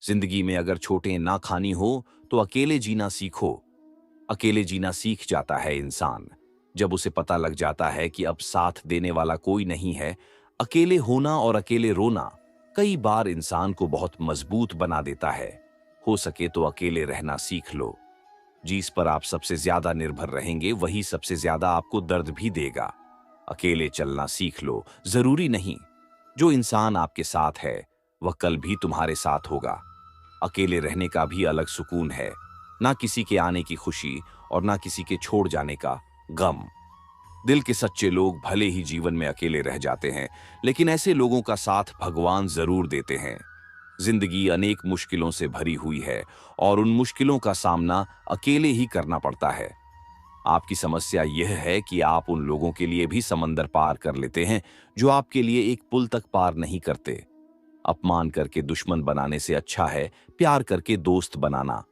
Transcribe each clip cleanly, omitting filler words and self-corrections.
जिंदगी में अगर छोटे ना खानी हो तो अकेले जीना सीखो। अकेले जीना सीख जाता है इंसान जब उसे पता लग जाता है कि अब साथ देने वाला कोई नहीं है। अकेले होना और अकेले रोना कई बार इंसान को बहुत मजबूत बना देता है। हो सके तो अकेले रहना सीख लो। जिस पर आप सबसे ज्यादा निर्भर रहेंगे वही सबसे ज्यादा आपको दर्द भी देगा। अकेले चलना सीख लो। जरूरी नहीं जो इंसान आपके साथ है वह कल भी तुम्हारे साथ होगा। अकेले रहने का भी अलग सुकून है। ना किसी के आने की खुशी और ना किसी के छोड़ जाने का गम। दिल के सच्चे लोग भले ही जीवन में अकेले रह जाते हैं, लेकिन ऐसे लोगों का साथ भगवान जरूर देते हैं। जिंदगी अनेक मुश्किलों से भरी हुई है और उन मुश्किलों का सामना अकेले ही करना पड़ता है। आपकी समस्या यह है कि आप उन लोगों के लिए भी समंदर पार कर लेते हैं जो आपके लिए एक पुल तक पार नहीं करते। अपमान करके दुश्मन बनाने से अच्छा है प्यार करके दोस्त बनाना।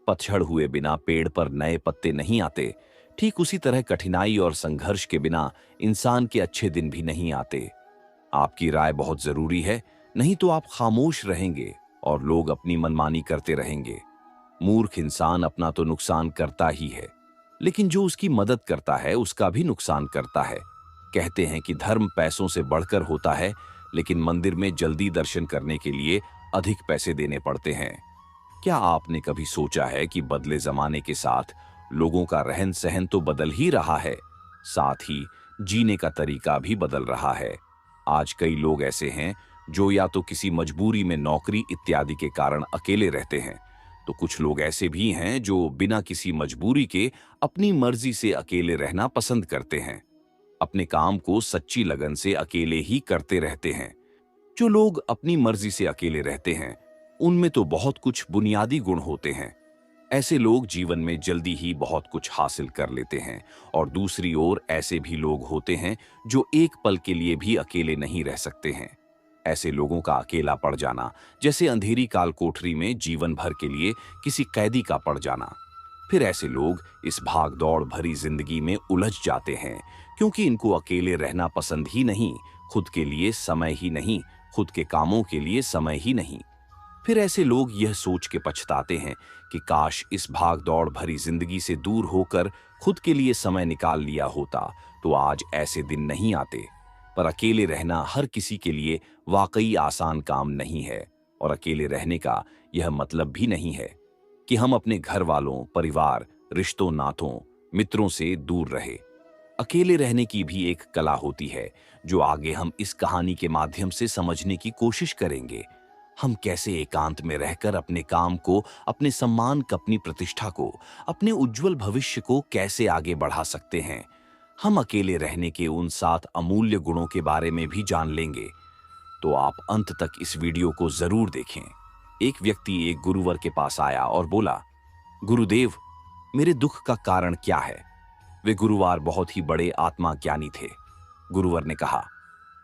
पतझड़ हुए बिना पेड़ पर नए पत्ते नहीं आते। ठीक उसी तरह कठिनाई और संघर्ष के बिना इंसान के अच्छे दिन भी नहीं आते। आपकी राय बहुत जरूरी है, नहीं तो आप खामोश रहेंगे और लोग अपनी मनमानी करते रहेंगे। मूर्ख इंसान अपना तो नुकसान करता ही है, लेकिन जो उसकी मदद करता है उसका भी नुकसान करता है। कहते हैं कि धर्म पैसों से बढ़कर होता है, लेकिन मंदिर में जल्दी दर्शन करने के लिए अधिक पैसे देने पड़ते हैं। क्या आपने कभी सोचा है कि बदले जमाने के साथ लोगों का रहन सहन तो बदल ही रहा है, साथ ही जीने का तरीका भी बदल रहा है। आज कई लोग ऐसे हैं जो या तो किसी मजबूरी में नौकरी इत्यादि के कारण अकेले रहते हैं, तो कुछ लोग ऐसे भी हैं जो बिना किसी मजबूरी के अपनी मर्जी से अकेले रहना पसंद करते हैं। अपने काम को सच्ची लगन से अकेले ही करते रहते हैं। जो लोग अपनी मर्जी से अकेले रहते हैं उनमें तो बहुत कुछ बुनियादी गुण होते हैं। ऐसे लोग जीवन में जल्दी ही बहुत कुछ हासिल कर लेते हैं। और दूसरी ओर ऐसे भी लोग होते हैं जो एक पल के लिए भी अकेले नहीं रह सकते हैं। ऐसे लोगों का अकेला पड़ जाना जैसे अंधेरी काल कोठरी में जीवन भर के लिए किसी कैदी का पड़ जाना। फिर ऐसे लोग इस भाग दौड़ भरी जिंदगी में उलझ जाते हैं क्योंकि इनको अकेले रहना पसंद ही नहीं, खुद के लिए समय ही नहीं, खुद के कामों के लिए समय ही नहीं। फिर ऐसे लोग यह सोच के पछताते हैं कि काश इस भाग दौड़ भरी जिंदगी से दूर होकर खुद के लिए समय निकाल लिया होता तो आज ऐसे दिन नहीं आते। पर अकेले रहना हर किसी के लिए वाकई आसान काम नहीं है। और अकेले रहने का यह मतलब भी नहीं है कि हम अपने घर वालों, परिवार, रिश्तों, नातों, मित्रों से दूर रहे। अकेले रहने की भी एक कला होती है जो आगे हम इस कहानी के माध्यम से समझने की कोशिश करेंगे। हम कैसे एकांत में रहकर अपने काम को, अपने सम्मान को, अपनी प्रतिष्ठा को, अपने उज्जवल भविष्य को कैसे आगे बढ़ा सकते हैं। हम अकेले रहने के उन 7 अमूल्य गुणों के बारे में भी जान लेंगे। तो आप अंत तक इस वीडियो को जरूर देखें। एक व्यक्ति एक गुरुवर के पास आया और बोला, गुरुदेव, मेरे दुख का कारण क्या है? वे गुरुवार बहुत ही बड़े आत्मा ज्ञानी थे। गुरुवर ने कहा,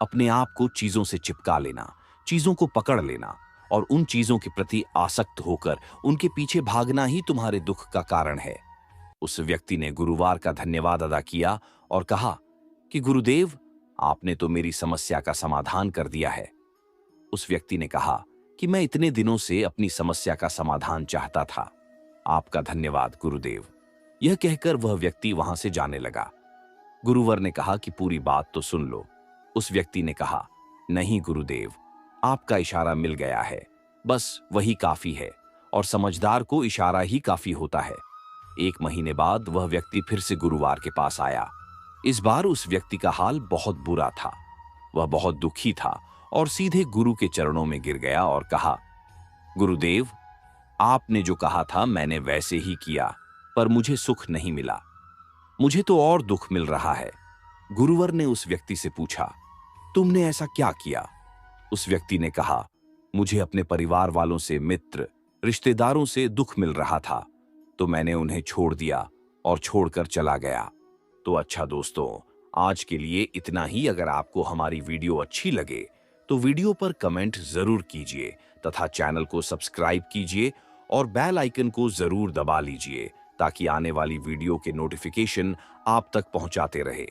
अपने आप को चीजों से चिपका लेना, चीजों को पकड़ लेना और उन चीजों के प्रति आसक्त होकर उनके पीछे भागना ही तुम्हारे दुख का कारण है। उस व्यक्ति ने गुरुवार का धन्यवाद अदा किया और कहा कि गुरुदेव, आपने तो मेरी समस्या का समाधान कर दिया है। उस व्यक्ति ने कहा कि मैं इतने दिनों से अपनी समस्या का समाधान चाहता था। आपका धन्यवाद गुरुदेव। यह कहकर वह व्यक्ति वहां से जाने लगा। गुरुवर ने कहा कि पूरी बात तो सुन लो। उस व्यक्ति ने कहा, नहीं गुरुदेव, आपका इशारा मिल गया है, बस वही काफी है और समझदार को इशारा ही काफी होता है। 1 महीने बाद वह व्यक्ति फिर से गुरुवार के पास आया। इस बार उस व्यक्ति का हाल बहुत बुरा था। वह बहुत दुखी था और सीधे गुरु के चरणों में गिर गया और कहा, गुरुदेव, आपने जो कहा था मैंने वैसे ही किया, पर मुझे सुख नहीं मिला। मुझे तो और दुख मिल रहा है। गुरुवर ने उस व्यक्ति से पूछा, तुमने ऐसा क्या किया? उस व्यक्ति ने कहा, मुझे अपने परिवार वालों से, मित्र, रिश्तेदारों से दुख मिल रहा था, तो मैंने उन्हें छोड़ दिया और छोड़कर चला गया। तो अच्छा दोस्तों, आज के लिए इतना ही। अगर आपको हमारी वीडियो अच्छी लगे तो वीडियो पर कमेंट जरूर कीजिए तथा चैनल को सब्सक्राइब कीजिए और बेल आइकन को जरूर दबा लीजिए ताकि आने वाली वीडियो के नोटिफिकेशन आप तक पहुंचाते रहे।